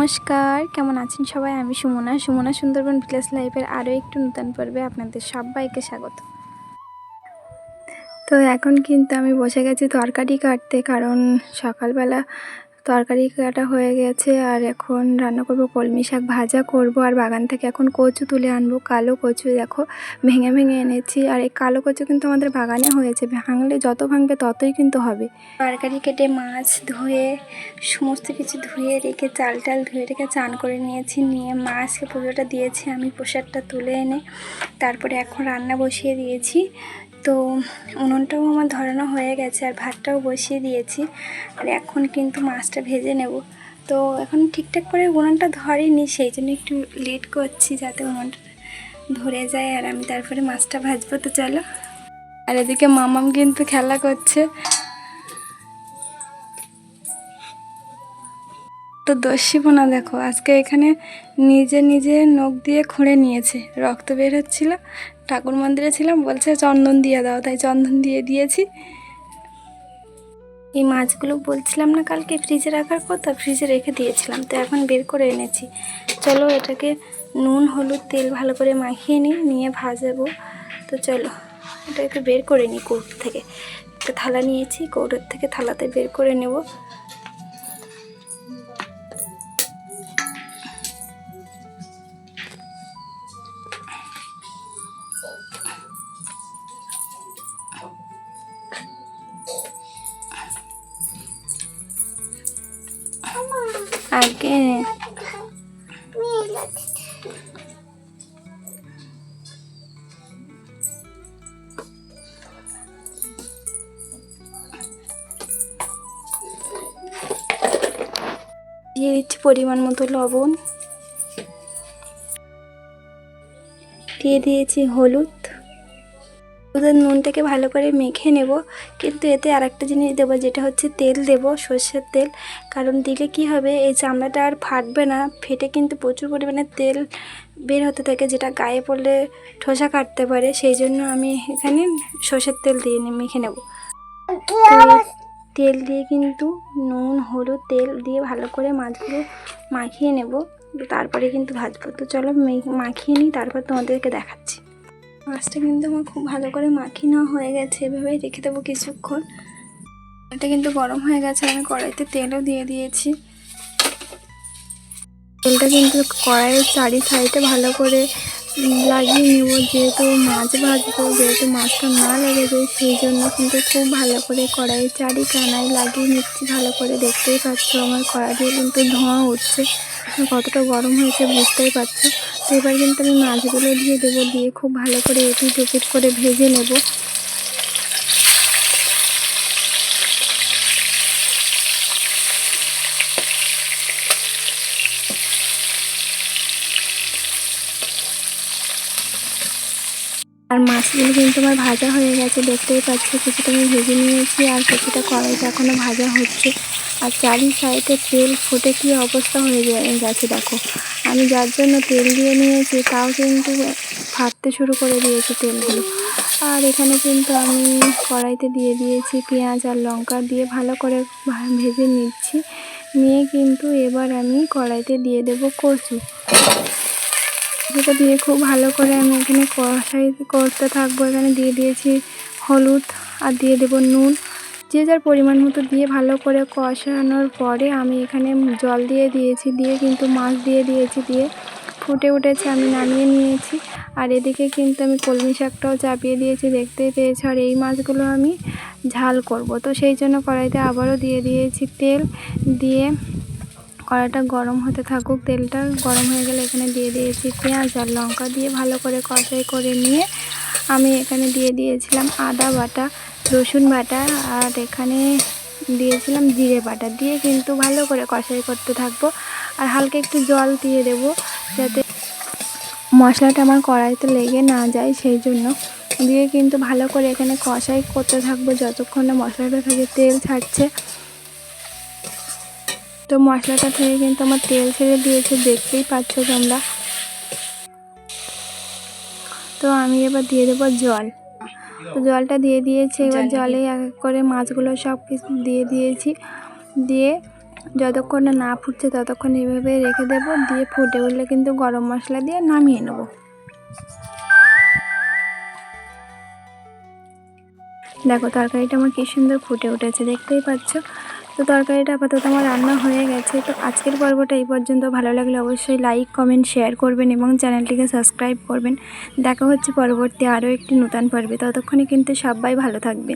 নমস্কার, কেমন আছেন সবাই? আমি সুমনা সুন্দরবন ভিলেজ লাইফের আরও একটু নতুন পর্বে আপনাদের সবাইকে স্বাগত। তো এখন কিন্তু আমি বসে গেছি তরকারি কাটতে, কারণ সকালবেলা তরকারি কাটা হয়ে গেছে। আর এখন রান্না করব কলমি শাক ভাজা করব। আর বাগান থেকে এখন কচু তুলে আনবো, কালো কচু দেখো ভেঙে ভেঙে এনেছি। আর এই কালো কচু কিন্তু আমাদের বাগানে হয়েছে, ভাঙলে যত ভাঙবে ততই কিন্তু হবে। তরকারি কেটে মাছ ধুয়ে সমস্ত কিছু ধুয়ে রেখে চাল ধুয়ে রেখে চান করে নিয়েছি, নিয়ে মাছকে পুজোটা দিয়েছি আমি, প্রসাদটা তুলে এনে তারপরে এখন রান্না বসিয়ে দিয়েছি। তো উনুনটাও আমার ধরানো হয়ে গেছে আর ভাতটাও বসিয়ে দিয়েছি। আর এখন কিন্তু মাছটা ভেজে নেব। তো এখন ঠিকঠাক করে উনুনটা ধরেনি, সেই জন্য একটু লেট করছি যাতে উনুনটা ধরে যায় আর আমি তারপরে মাছটা ভাজবো। তো চলো। আর এদিকে মামাম কিন্তু খেলা করছে। তো দস্যিপনা দেখো, আজকে এখানে নিজে নখ দিয়ে খুঁড়ে নিয়েছে, রক্ত বের হচ্ছিল। ঠাকুর মন্দিরে ছিলাম, বলছে চন্দন দিয়ে দাও, তাই চন্দন দিয়ে দিয়েছি। এই মাছগুলো বলছিলাম না কালকে ফ্রিজে রাখার কথা, ফ্রিজে রেখে দিয়েছিলাম, তো এখন বের করে এনেছি। চলো এটাকে নুন হলুদ তেল ভালো করে মাখিয়ে নিয়ে ভাজাবো। তো চলো এটাকে বের করে নিই কৌটো থেকে। একটা থালা নিয়েছি, কৌটোর থেকে থালাতে বের করে নেব। আগে দিয়ে দিচ্ছি পরিমাণ মতো লবণ, দিয়ে দিয়েছি হলুদ। নুনটাকে ভালো করে মেখে নেব, কিন্তু এতে আর একটা জিনিস দেবো, যেটা হচ্ছে তেল দেব, সর্ষের তেল। কারণ দিলে কি হবে, এই চামড়াটা আর ফাটবে না, ফেটে কিন্তু প্রচুর পরিমাণে তেল বের হতে থাকে, যেটা গায়ে পড়লে ঠোসা কাটতে পারে। সেই জন্য আমি এখানে সর্ষের তেল দিয়ে মেখে নেব। তেল দিয়ে কিন্তু নুন হলুদ তেল দিয়ে ভালো করে মাছগুলো মাখিয়ে নেব, তারপরে কিন্তু ভাজবো। তো চলো মাখিয়ে নিই, তারপর তোমাদেরকে দেখাচ্ছি। মাছটা কিন্তু আমার খুব ভালো করে মাখিয়ে নেওয়া হয়ে গেছে, এভাবেই রেখে দেবো কিছুক্ষণ। এটা কিন্তু গরম হয়ে গেছে, আমি কড়াইতে তেলও দিয়ে দিয়েছি। তেলটা কিন্তু কড়াইয়ের চারি সাইডে ভালো করে লাগিয়ে নেব, যেহেতু মাছ ভাজবো, যেহেতু মাছটা না লেগে যায়, সেই জন্য কিন্তু খুব ভালো করে কড়াইয়ের চারি কানায় লাগিয়ে নিচ্ছি ভালো করে। দেখতেই পাচ্ছ আমার কড়াই দিয়ে কিন্তু ধোঁয়া উঠছে, কতটা গরম হয়েছে বুঝতেই পারছো। তো এবার কিন্তু আমি মাছগুলো দিয়ে দেবো, দিয়ে খুব ভালো করে এপিট ওপিট করে ভেজে নেব। আর মাছগুলো কিন্তু আমার ভাজা হয়ে গেছে, দেখতেই পাচ্ছ। কিছুটা আমি ভেজে নিয়েছি আর কিছুটা কড়াইতে এখনও ভাজা হচ্ছে। আর চারি সাইডে তেল ফুটে কী অবস্থা হয়ে গেছে দেখো। আমি যার জন্য তেল দিয়ে নিয়েছি, তাও কিন্তু ফাটতে শুরু করে দিয়েছে তেলগুলো। আর এখানে কিন্তু আমি কড়াইতে দিয়ে দিয়েছি পেঁয়াজ আর লঙ্কা, দিয়ে ভালো করে ভেজে নিচ্ছি। নিয়ে কিন্তু এবার আমি কড়াইতে দিয়ে দেব কচু। যেটা দিয়ে খুব ভালো করে আমি এখানে কষাই করতে থাকবো। এখানে দিয়ে দিয়েছি হলুদ আর দিয়ে দেব নুন, যে যার পরিমাণ মতো দিয়ে ভালো করে কষানোর পরে আমি এখানে জল দিয়ে দিয়েছি, দিয়ে কিন্তু মাছ দিয়ে দিয়েছি, দিয়ে ফুটে উঠেছে, আমি নামিয়ে নিয়েছি। আর এদিকে কিন্তু আমি কলমি শাকটাও চাপিয়ে দিয়েছি, দেখতেই পেয়েছি। আর এই মাছগুলো আমি ঝাল করব, তো সেই জন্য কড়াইতে আবারও দিয়ে দিয়েছি তেল, দিয়ে কড়াইটা গরম হতে থাকুক। তেলটা গরম হয়ে গেলে এখানে দিয়ে দিয়েছি পেঁয়াজ আর লঙ্কা, দিয়ে ভালো করে কষাই করে নিয়ে আমি এখানে দিয়ে দিয়েছিলাম আদা বাটা, রসুন বাটা, আর এখানে দিয়েছিলাম জিরে বাটা, দিয়ে কিন্তু ভালো করে কষাই করতে থাকবো। আর হালকা একটু জল দিয়ে দেবো, যাতে মশলাটা আমার কড়াইতে লেগে না যায়, সেই জন্য দিয়ে কিন্তু ভালো করে এখানে কষাই করতে থাকবো যতক্ষণ না মশলাটা থেকে তেল ছাড়ছে। তো মশলাটা থেকে কিন্তু আমার তেল ছেড়ে দিয়েছে, দেখতেই পাচ্ছ তোমরা। তো আমি এবার দিয়ে দেবো জল। তো জলটা দিয়ে দিয়েছি, এবার জলে এক এক করে মাছগুলো সব কিছু দিয়ে দিয়েছি, দিয়ে যতক্ষণ না ফুটছে ততক্ষণ এইভাবে রেখে দেবো, দিয়ে ফুটে উঠলে কিন্তু গরম মশলা দিয়ে নামিয়ে নেব। দেখো তরকারিটা আমার কি সুন্দর ফুটে উঠেছে, দেখতেই পাচ্ছ। তো তরকারিটা আপাতত আমার রান্না হয়ে গেছে। তো আজকের পর্বটা এই পর্যন্ত। ভালো লাগলে অবশ্যই লাইক, কমেন্ট, শেয়ার করবেন এবং চ্যানেলটিকে সাবস্ক্রাইব করবেন। দেখা হচ্ছে পরবর্তী আরও একটি নতুন পর্বে। ততক্ষণে কিন্তু সবাই ভালো থাকবে।